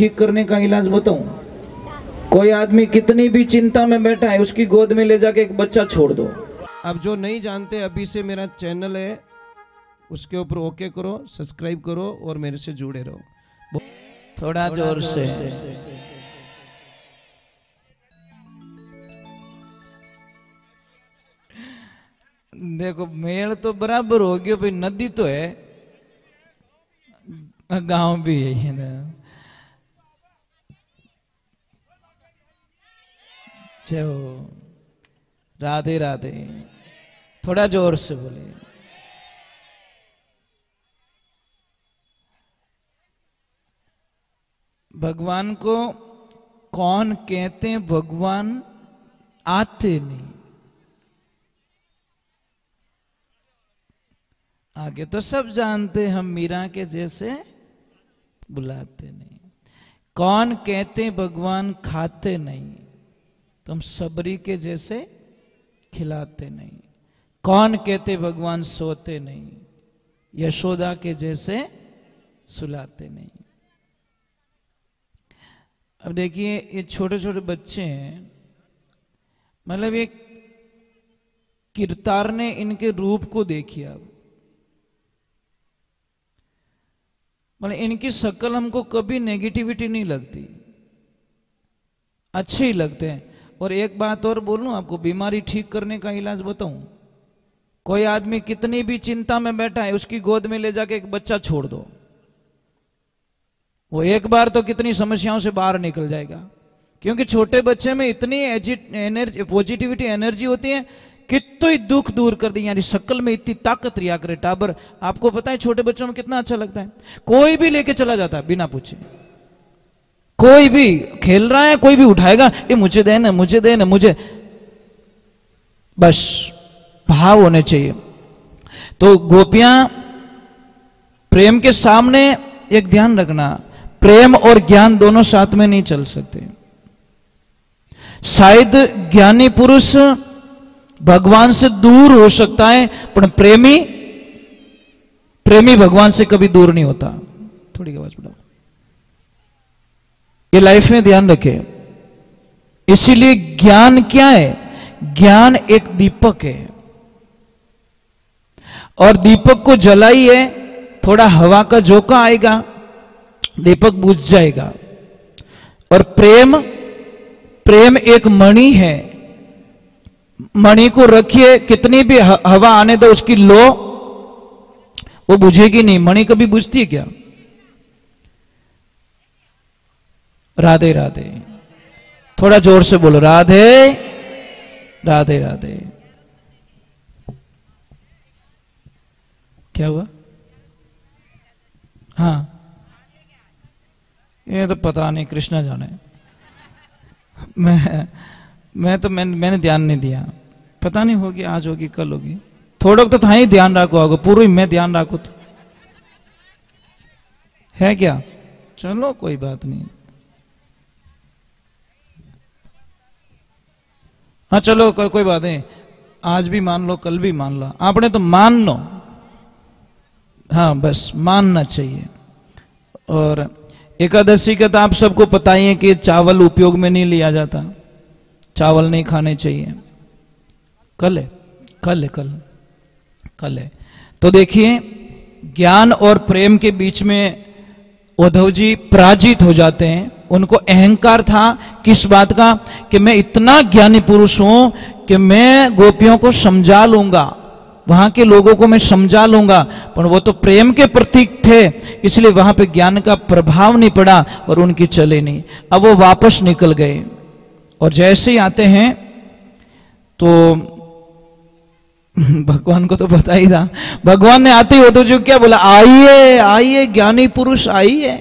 ठीक करने का इलाज बताऊं? कोई आदमी कितनी भी चिंता में बैठा है, उसकी गोद में ले जाके एक बच्चा छोड़ दो। अब जो नहीं जानते, अभी से मेरा चैनल है, उसके ऊपर ओके करो, सब्सक्राइब करो और मेरे से जुड़े रहो। थोड़ा जोर से। देखो मेल तो बराबर हो गयो भाई, नदी तो है, गांव भी है ना। चलो राधे राधे, थोड़ा जोर से बोलिए। भगवान को कौन कहते हैं? भगवान आते नहीं, आगे तो सब जानते, हम मीरा के जैसे बुलाते नहीं। कौन कहते हैं भगवान खाते नहीं, तो हम सबरी के जैसे खिलाते नहीं। कौन कहते भगवान सोते नहीं, यशोदा के जैसे सुलाते नहीं। अब देखिए ये छोटे छोटे बच्चे हैं, मतलब एक किरतार ने इनके रूप को देखिए। अब मतलब इनकी शक्ल हमको कभी नेगेटिविटी नहीं लगती, अच्छे ही लगते हैं। और एक बात और बोलूं आपको, बीमारी ठीक करने का इलाज बताऊं? कोई आदमी कितनी भी चिंता में बैठा है, उसकी गोद में ले जाके एक बच्चा छोड़ दो, वो एक बार तो कितनी समस्याओं से बाहर निकल जाएगा। क्योंकि छोटे बच्चे में इतनी एनर्जी, पॉजिटिविटी एनर्जी होती है, कितनी दुख दूर कर दी। यानी शक्ल में इतनी ताकत रिया करे टाबर। आपको पता है छोटे बच्चों में कितना अच्छा लगता है, कोई भी लेके चला जाता है बिना पूछे। कोई भी खेल रहा है, कोई भी उठाएगा, ये मुझे देना, मुझे देना, मुझे, बस भाव होने चाहिए। तो गोपियां प्रेम के सामने एक ध्यान रखना, प्रेम और ज्ञान दोनों साथ में नहीं चल सकते। शायद ज्ञानी पुरुष भगवान से दूर हो सकता है, पर प्रेमी भगवान से कभी दूर नहीं होता। थोड़ी आवाज बढ़ाओ, ये लाइफ में ध्यान रखें। इसीलिए ज्ञान क्या है? ज्ञान एक दीपक है, और दीपक को जलाइए, थोड़ा हवा का झोंका आएगा, दीपक बुझ जाएगा। और प्रेम एक मणि है, मणि को रखिए, कितनी भी हवा आने दो, उसकी लो वो बुझेगी नहीं। मणि कभी बुझती है क्या? राधे राधे, थोड़ा जोर से बोलो, राधे राधे राधे। क्या हुआ? हाँ, ये तो पता नहीं, कृष्णा जाने। मैंने ध्यान नहीं दिया, पता नहीं होगी, आज होगी कल होगी। थोड़ा तो था ही ध्यान रखो, होगा पूरी मैं ध्यान रखो तो है क्या? चलो कोई बात नहीं। हाँ चलो कोई बात नहीं, आज भी मान लो, कल भी मान लो, आपने तो मान लो। हाँ बस मानना चाहिए। और एकादशी का तो आप सबको पता ही है कि चावल उपयोग में नहीं लिया जाता, चावल नहीं खाने चाहिए। कल है। तो देखिए ज्ञान और प्रेम के बीच में उद्धव जी पराजित हो जाते हैं। उनको अहंकार था किस बात का? कि मैं इतना ज्ञानी पुरुष हूं कि मैं गोपियों को समझा लूंगा, वहां के लोगों को मैं समझा लूंगा। पर वो तो प्रेम के प्रतीक थे, इसलिए वहां पे ज्ञान का प्रभाव नहीं पड़ा और उनकी चले नहीं। अब वो वापस निकल गए, और जैसे ही आते हैं तो भगवान को तो पता ही था, भगवान ने आते ही उद्धव जी को क्या बोला? आइए आइए ज्ञानी पुरुष आइए।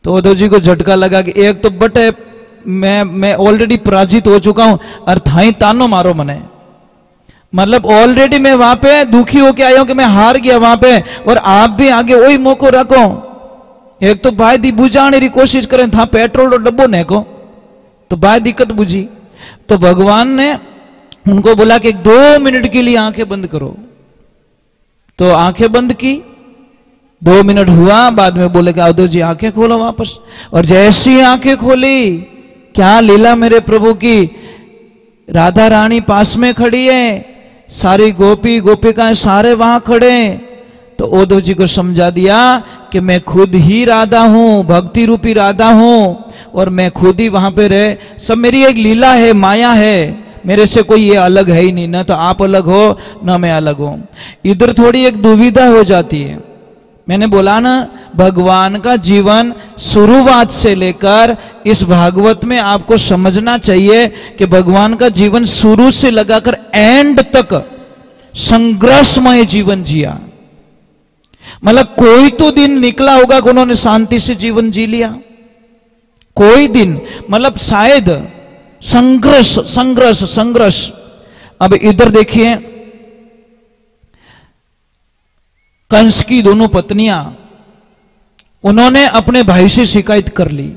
तो उद्धव जी को झटका लगा कि एक तो बटे मैं ऑलरेडी पराजित हो चुका हूं, और थाई तानो मारो मने, मतलब ऑलरेडी मैं वहां पे दुखी होके आया हूं कि मैं हार गया वहां पे, और आप भी आगे वही मौको रखो। एक तो भाई दी बुझाने की कोशिश करें था, पेट्रोल और डब्बो ने को तो भाई दिक्कत बुझी। तो भगवान ने उनको बोला कि 2 मिनट के लिए आंखें बंद करो। तो आंखें बंद की, 2 मिनट हुआ, बाद में बोले कि अवधूत जी आंखें खोलो वापस। और जैसी आंखें खोली, क्या लीला मेरे प्रभु की, राधा रानी पास में खड़ी है, सारी गोपी गोपिकाएं सारे वहां खड़े। तो उद्धव जी को समझा दिया कि मैं खुद ही राधा हूं, भक्ति रूपी राधा हूं, और मैं खुद ही वहां पे रहे, सब मेरी एक लीला है, माया है, मेरे से कोई ये अलग है ही नहीं, ना तो आप अलग हो ना मैं अलग हूं। इधर थोड़ी एक दुविधा हो जाती है। मैंने बोला ना, भगवान का जीवन शुरुआत से लेकर इस भागवत में आपको समझना चाहिए कि भगवान का जीवन शुरू से लगाकर एंड तक संघर्षमय जीवन जिया। मतलब कोई तो दिन निकला होगा कि उन्होंने शांति से जीवन जी लिया, कोई दिन, मतलब शायद संघर्ष संघर्ष संघर्ष। अब इधर देखिए, कंस की दोनों पत्नियां, उन्होंने अपने भाई से शिकायत कर ली।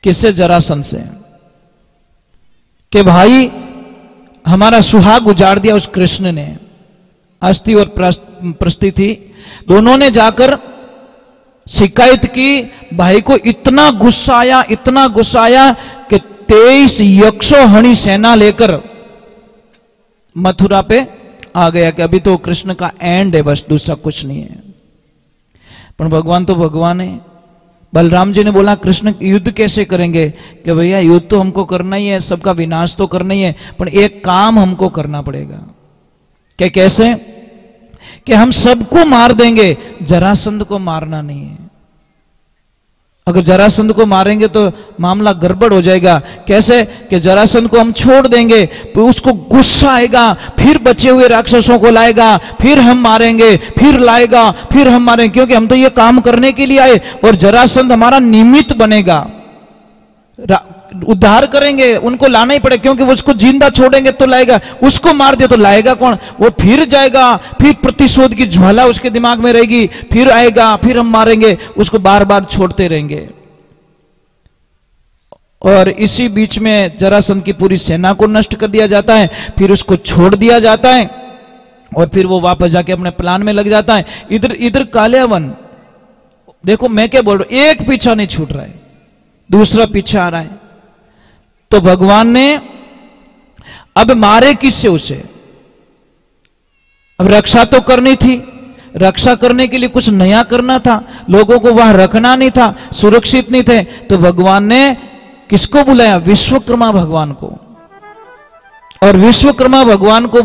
किससे? जरासंध से, कि भाई हमारा सुहाग उजाड़ दिया उस कृष्ण ने। अस्थि और प्रस्ति थी, दोनों ने जाकर शिकायत की। भाई को इतना गुस्सा आया, इतना गुस्सा आया कि 23 यक्षोहणी सेना लेकर मथुरा पे आ गया कि अभी तो कृष्ण का एंड है, बस दूसरा कुछ नहीं है। पर भगवान तो भगवान है। बलराम जी ने बोला कृष्ण युद्ध कैसे करेंगे? कि भैया युद्ध तो हमको करना ही है, सबका विनाश तो करना ही है, पर एक काम हमको करना पड़ेगा। क्या? कैसे? कि हम सबको मार देंगे, जरासंध को मारना नहीं है। अगर जरासंध को मारेंगे तो मामला गड़बड़ हो जाएगा। कैसे? कि जरासंध को हम छोड़ देंगे तो उसको गुस्सा आएगा, फिर बचे हुए राक्षसों को लाएगा, फिर हम मारेंगे, फिर लाएगा, फिर हम मारेंगे, क्योंकि हम तो ये काम करने के लिए आए, और जरासंध हमारा निमित्त बनेगा, उद्धार करेंगे, उनको लाना ही पड़ेगा, क्योंकि वो उसको जिंदा छोड़ेंगे तो लाएगा, उसको मार दे तो लाएगा कौन? वो फिर जाएगा, फिर प्रतिशोध की ज्वाला उसके दिमाग में रहेगी, फिर आएगा, फिर हम मारेंगे, उसको बार बार छोड़ते रहेंगे। और इसी बीच में जरासंध की पूरी सेना को नष्ट कर दिया जाता है, फिर उसको छोड़ दिया जाता है, और फिर वो वापस जाके अपने प्लान में लग जाता है। इधर काल्यावन, देखो मैं क्या बोल रहा हूं, एक पीछा नहीं छूट रहा है, दूसरा पीछा आ रहा है। तो भगवान ने अब मारे किससे उसे? अब रक्षा तो करनी थी, रक्षा करने के लिए कुछ नया करना था, लोगों को वहां रखना नहीं था, सुरक्षित नहीं थे। तो भगवान ने किसको बुलाया? विश्वकर्मा भगवान को। और विश्वकर्मा भगवान को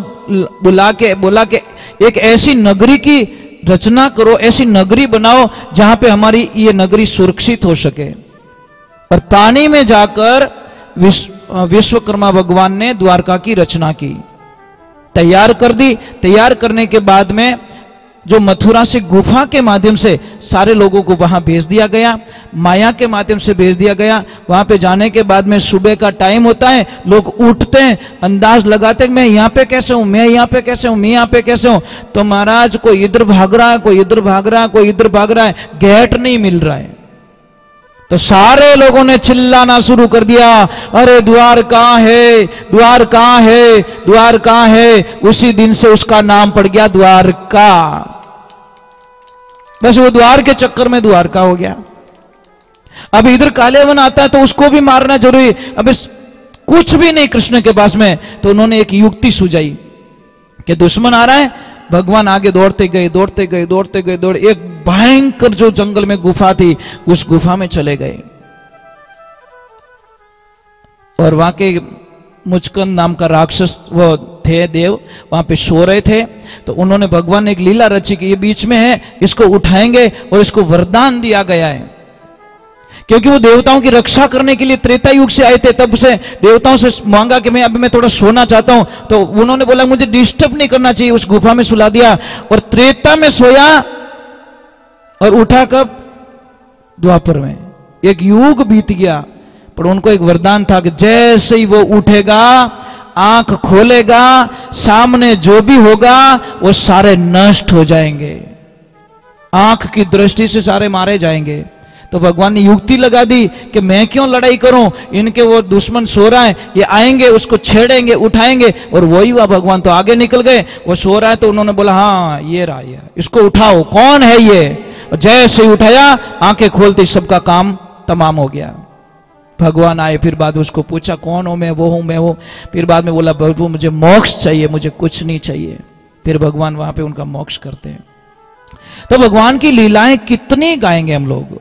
बुला के बोला कि एक ऐसी नगरी की रचना करो, ऐसी नगरी बनाओ जहां पे हमारी ये नगरी सुरक्षित हो सके। और पानी में जाकर विश्वकर्मा भगवान ने द्वारका की रचना की, तैयार कर दी। तैयार करने के बाद में जो मथुरा से गुफा के माध्यम से सारे लोगों को वहां भेज दिया गया, माया के माध्यम से भेज दिया गया। वहां पे जाने के बाद में सुबह का टाइम होता है, लोग उठते हैं, अंदाज लगाते हैं मैं यहाँ पे कैसे हूं, मैं यहाँ पे कैसे हूं, मैं यहाँ पे कैसे हूं। तो महाराज कोई इधर भाग रहा है, कोई इधर भाग रहा है, कोई इधर भाग रहा है, गेट नहीं मिल रहा है। तो सारे लोगों ने चिल्लाना शुरू कर दिया, अरे द्वार कहां है, द्वार कहां है, द्वार कहां है। उसी दिन से उसका नाम पड़ गया द्वारका। बस वो द्वार के चक्कर में द्वारका हो गया। अब इधर काल्यावन आता है तो उसको भी मारना जरूरी। अब कुछ भी नहीं कृष्ण के पास में, तो उन्होंने एक युक्ति सुझाई कि दुश्मन आ रहा है, भगवान आगे दौड़ते गए, दौड़ते गए, दौड़ते गए, दौड़, एक भयंकर जो जंगल में गुफा थी, उस गुफा में चले गए। और वहां के मुचकंद नाम का राक्षस वो थे, देव वहां पे सो रहे थे। तो उन्होंने, भगवान ने एक लीला रची कि ये बीच में है, इसको उठाएंगे, और इसको वरदान दिया गया है, क्योंकि वो देवताओं की रक्षा करने के लिए त्रेता युग से आए थे। तब से देवताओं से मांगा कि मैं थोड़ा सोना चाहता हूं। तो उन्होंने बोला मुझे डिस्टर्ब नहीं करना चाहिए, उस गुफा में सुला दिया, और त्रेता में सोया और उठा कब? द्वापर में। एक युग बीत गया, पर उनको एक वरदान था कि जैसे ही वो उठेगा, आंख खोलेगा, सामने जो भी होगा वो सारे नष्ट हो जाएंगे, आंख की दृष्टि से सारे मारे जाएंगे। तो तो भगवान ने युक्ति लगा दी कि मैं क्यों लड़ाई करूं, इनके वो दुश्मन सो रहा है, ये आएंगे उसको छेड़ेंगे उठाएंगे। और वही हुआ, भगवान तो आगे निकल गए, वो सो रहा है तो उन्होंने बोला हाँ ये रहा, ये इसको उठाओ, कौन है ये। और जैसे ही उठाया, आंखें खोलते सबका काम तमाम हो गया। भगवान आए, फिर बाद में उसको पूछा कौन हो, मैं वो हूं, मैं वो। फिर बाद में बोला प्रभु मुझे मोक्ष चाहिए, मुझे कुछ नहीं चाहिए। फिर भगवान वहां पे उनका मोक्ष करते हैं। तो भगवान की लीलाएं कितनी गाएंगे हम लोग,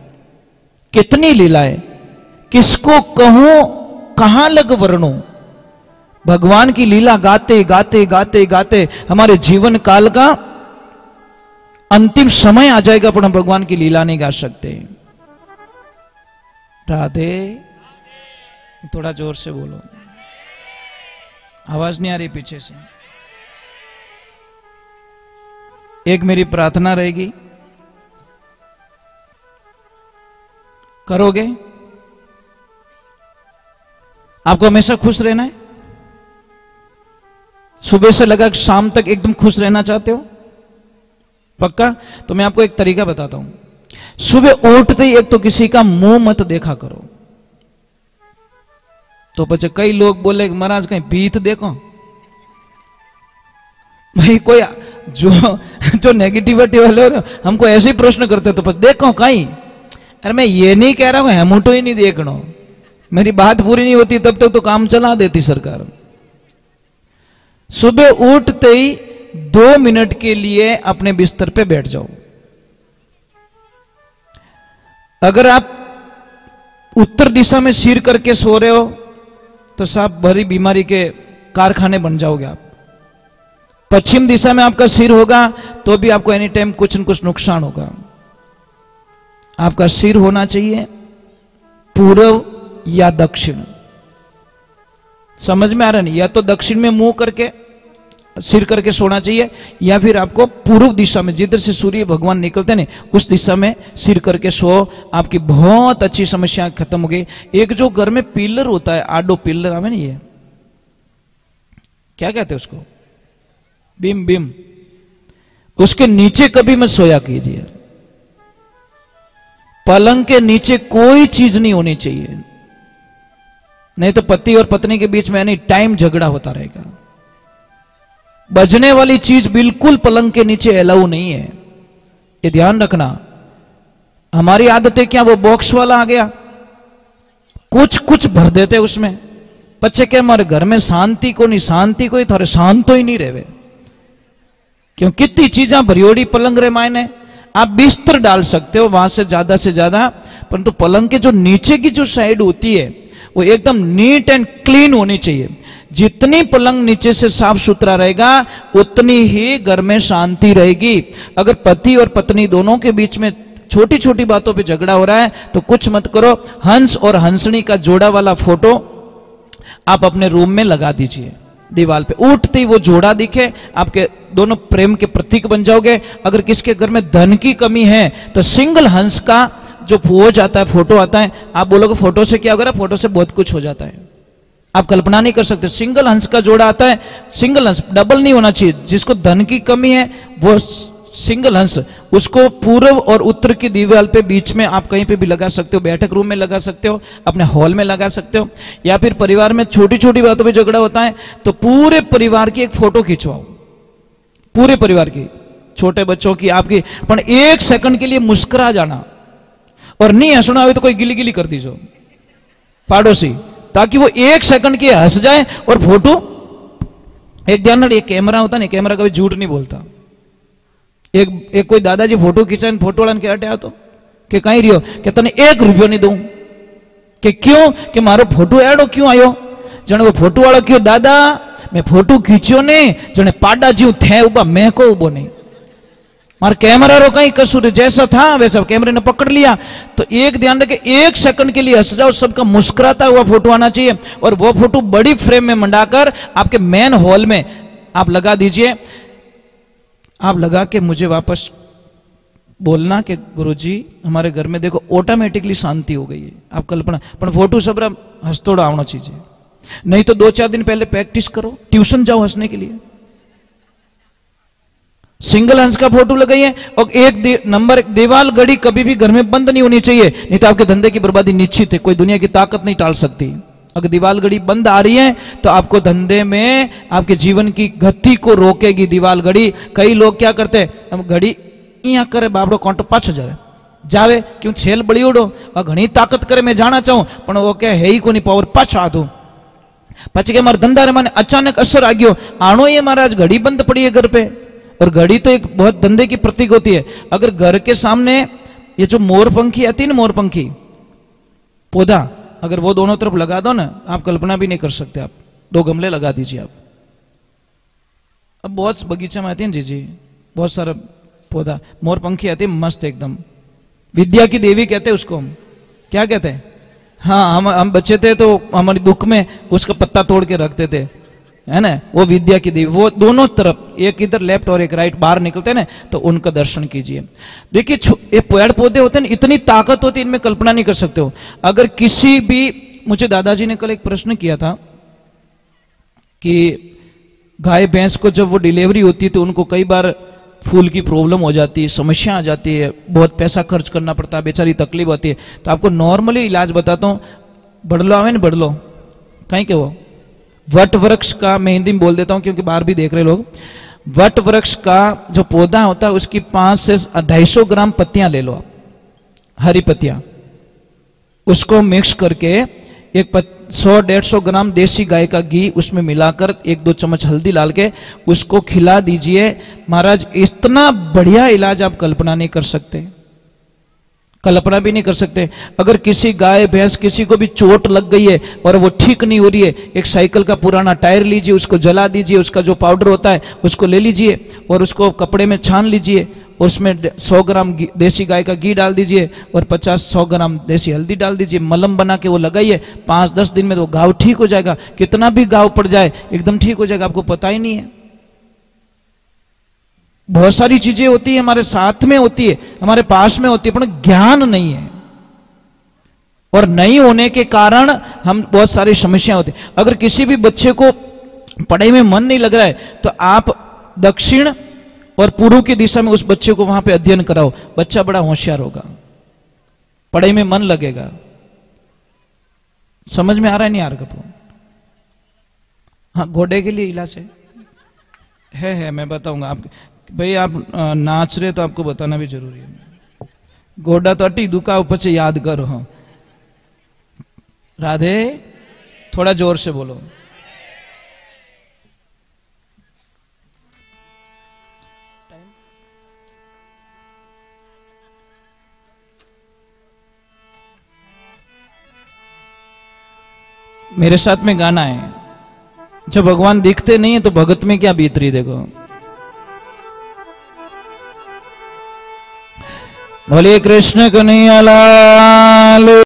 कितनी लीलाएं, किसको कहूं, कहां लग वर्णूं। भगवान की लीला गाते गाते गाते गाते हमारे जीवन काल का अंतिम समय आ जाएगा, पर हम भगवान की लीला नहीं गा सकते। राधे, थोड़ा जोर से बोलो, आवाज नहीं आ रही पीछे से। एक मेरी प्रार्थना रहेगी, करोगे? आपको हमेशा खुश रहना है? सुबह से लगा शाम तक एकदम खुश रहना चाहते हो? पक्का? तो मैं आपको एक तरीका बताता हूं। सुबह उठते ही एक तो किसी का मुंह मत देखा करो। तो बच्चे कई लोग बोले कि महाराज कहीं भीत देखो। भाई कोई जो नेगेटिविटी वाले हमको ऐसे ही प्रश्न करते तो देखो कहीं। अरे मैं ये नहीं कह रहा हूं हेमुटो ही नहीं देखना, मेरी बात पूरी नहीं होती तब तक तो काम चला देती सरकार। सुबह उठते ही 2 मिनट के लिए अपने बिस्तर पे बैठ जाओ। अगर आप उत्तर दिशा में सिर करके सो रहे हो तो साहब बड़ी बीमारी के कारखाने बन जाओगे आप। पश्चिम दिशा में आपका सिर होगा तो भी आपको एनी टाइम कुछ न कुछ नुकसान होगा। आपका सिर होना चाहिए पूर्व या दक्षिण। समझ में आ रहा नहीं? या तो दक्षिण में मुंह करके सिर करके सोना चाहिए, या फिर आपको पूर्व दिशा में जिधर से सूर्य भगवान निकलते हैं उस दिशा में सिर करके सो। आपकी बहुत अच्छी समस्या खत्म हो गई। एक जो घर में पिलर होता है, आडो पिलर हमें नहीं, ये क्या कहते हैं उसको, बीम, बीम, उसके नीचे कभी मत सोया कीजिए। पलंग के नीचे कोई चीज नहीं होनी चाहिए, नहीं तो पति और पत्नी के बीच में एनी टाइम झगड़ा होता रहेगा। बजने वाली चीज बिल्कुल पलंग के नीचे अलाउ नहीं है, ये ध्यान रखना। हमारी आदतें क्या, वो बॉक्स वाला आ गया, कुछ कुछ भर देते उसमें। बच्चे क्या हमारे घर में शांति को नहीं, शांति को ही थारे शांत तो ही नहीं रहे, क्यों कितनी चीजें भरियोड़ी पलंग रे मायने। आप बिस्तर डाल सकते हो वहां से ज्यादा, परंतु पलंग के जो नीचे की जो साइड होती है वो एकदम नीट एंड क्लीन होनी चाहिए। जितनी पलंग नीचे से साफ सुथरा रहेगा उतनी ही घर में शांति रहेगी। अगर पति और पत्नी दोनों के बीच में छोटी छोटी बातों पे झगड़ा हो रहा है तो कुछ मत करो, हंस और हंसनी का जोड़ा वाला फोटो आप अपने रूम में लगा दीजिए दीवार पे। उठते ही वो जोड़ा दिखे, आपके दोनों प्रेम के प्रतीक बन जाओगे। अगर किसके घर में धन की कमी है तो सिंगल हंस का जो पोज आता है, फोटो आता है, आप बोलोगे फोटो से क्या होगा? फोटो से बहुत कुछ हो जाता है, आप कल्पना नहीं कर सकते। सिंगल हंस का जोड़ा आता है, सिंगल हंस, डबल नहीं होना चाहिए। जिसको धन की कमी है वो सिंगल हंस, उसको पूर्व और उत्तर की दीवार पे बीच में आप कहीं पे भी लगा सकते हो, बैठक रूम में लगा सकते हो, अपने हॉल में लगा सकते हो। या फिर परिवार में छोटी छोटी बातों पे झगड़ा होता है तो पूरे परिवार की एक फोटो खिंचवाओ, पूरे परिवार की, छोटे बच्चों की, आपकी, पर 1 सेकंड के लिए मुस्कुरा जाना, और नहीं हंसना हो तो कोई गिली गिली कर दीजिए पड़ोसी, ताकि वो 1 सेकंड के हंस जाए और फोटो। एक ध्यान रखिए, कैमरा होता नहीं, कैमरा कभी झूठ नहीं बोलता। एक कोई दादाजी फोटो खींचा, फोटो वाला के हटे तो कि कहीं रियो कि तने 1 रुपयो नहीं दूं, कि क्यों, कि मारो फोटो एडो क्यों आयो, जने वो फोटो वाला क्यों, दादा मैं फोटो खींचो ने, जने पाडा जीव थे उबा, मैं को उबो नहीं, मार कैमरा रो कहीं कसूर, जैसा था वैसा कैमरे ने पकड़ लिया। तो एक ध्यान रखे, 1 सेकंड के लिए हंस जाओ, सबका मुस्कुराता हुआ फोटो आना चाहिए। और वो फोटो बड़ी फ्रेम में मंडाकर आपके मेन हॉल में आप लगा दीजिए। आप लगा के मुझे वापस बोलना कि गुरुजी हमारे घर में देखो ऑटोमेटिकली शांति हो गई है। आप कल्पना, पर फोटो सब हंसतोड़ा आना चाहिए, नहीं तो 2-4 दिन पहले प्रैक्टिस करो, ट्यूशन जाओ हंसने के लिए। सिंगल हंस का फोटो लगाइए। और नंबर एक, दीवार घड़ी कभी भी घर में बंद नहीं होनी चाहिए, नहीं तो आपके धंधे की बर्बादी निश्चित है, कोई दुनिया की ताकत नहीं टाल सकती। अगर दीवार घड़ी बंद आ रही है तो आपको धंधे में, आपके जीवन की गति को रोकेगी दीवार घड़ी। कई लोग क्या करते हैं, अब घड़ी यहाँ करे बाबड़ो कांटो पाछो जावे क्यों छेल बड़ी उड़ो और घनी ताकत करे मैं जाना चाहूं पण वो क्या है ही कोनी पावर पाछो आधो पछी के मारे धंधा रे माने अचानक असर आ गयो आणो ये महाराज घड़ी बंद पड़ी है घर पे। और घड़ी तो एक बहुत धंधे की प्रतीक होती है। अगर घर के सामने ये जो मोरपंखी आती है ना, मोरपंखी पौधा, अगर वो दोनों तरफ लगा दो ना, आप कल्पना भी नहीं कर सकते। आप 2 गमले लगा दीजिए आप। अब बहुत बगीचा में आती है जी बहुत सारा पौधा, मोरपंखी आती है मस्त एकदम, विद्या की देवी कहते हैं उसको हम, क्या कहते हैं। हाँ, हम बच्चे थे तो हमारी दुख में उसका पत्ता तोड़ के रखते थे, है ना, वो विद्या की देवी। वो दोनों तरफ, एक इधर लेफ्ट और एक राइट, बाहर निकलते हैं ना, तो उनका दर्शन कीजिए। देखिए ये पेड़ पौधे होते हैं, इतनी ताकत होती है इनमें, कल्पना नहीं कर सकते हो। अगर किसी भी, मुझे दादाजी ने कल एक प्रश्न किया था कि गाय भैंस को जब वो डिलीवरी होती है तो उनको कई बार फूल की प्रॉब्लम हो जाती है, समस्या आ जाती है, बहुत पैसा खर्च करना पड़ता है, बेचारी तकलीफ होती है। तो आपको नॉर्मली इलाज बताता हूँ, बड़लो आवे ना, बड़लो कहीं के वो वट वृक्ष का, मैं हिंदी में बोल देता हूँ क्योंकि बाहर भी देख रहे लोग, वट वृक्ष का जो पौधा होता है उसकी 5 से 250 ग्राम पत्तियां ले लो आप, हरी पत्तियां, उसको मिक्स करके 100-150 ग्राम देसी गाय का घी उसमें मिलाकर 1-2 चम्मच हल्दी डाल के उसको खिला दीजिए। महाराज इतना बढ़िया इलाज आप कल्पना नहीं कर सकते, कल्पना भी नहीं कर सकते। अगर किसी गाय भैंस किसी को भी चोट लग गई है और वो ठीक नहीं हो रही है, एक साइकिल का पुराना टायर लीजिए, उसको जला दीजिए, उसका जो पाउडर होता है उसको ले लीजिए और उसको कपड़े में छान लीजिए, उसमें 100 ग्राम देसी गाय का घी डाल दीजिए और 50-100 ग्राम देसी हल्दी डाल दीजिए, मलम बना के वो लगाइए, 5-10 दिन में तो घाव ठीक हो जाएगा। कितना भी घाव पड़ जाए एकदम ठीक हो जाएगा, आपको पता ही नहीं है। बहुत सारी चीजें होती है हमारे साथ में होती है, हमारे पास में होती है, पर ज्ञान नहीं है और नहीं होने के कारण हम बहुत सारी समस्या होती है। अगर किसी भी बच्चे को पढ़ाई में मन नहीं लग रहा है तो आप दक्षिण और पूर्व की दिशा में उस बच्चे को वहां पे अध्ययन कराओ, बच्चा बड़ा होशियार होगा, पढ़ाई में मन लगेगा। समझ में आ रहा है नहीं आ रहा? हाँ, घोड़े के लिए इलाज है मैं बताऊंगा। आप भाई आप नाच रहे तो आपको बताना भी जरूरी है। घोड़ा तो अटी दुका ऊपर से याद करो। हाँ। राधे, थोड़ा जोर से बोलो। मेरे साथ में गाना है, जब भगवान दिखते नहीं है तो भगत में क्या बीत रही, देखो। बोलिए कृष्ण कन्हैया लाल।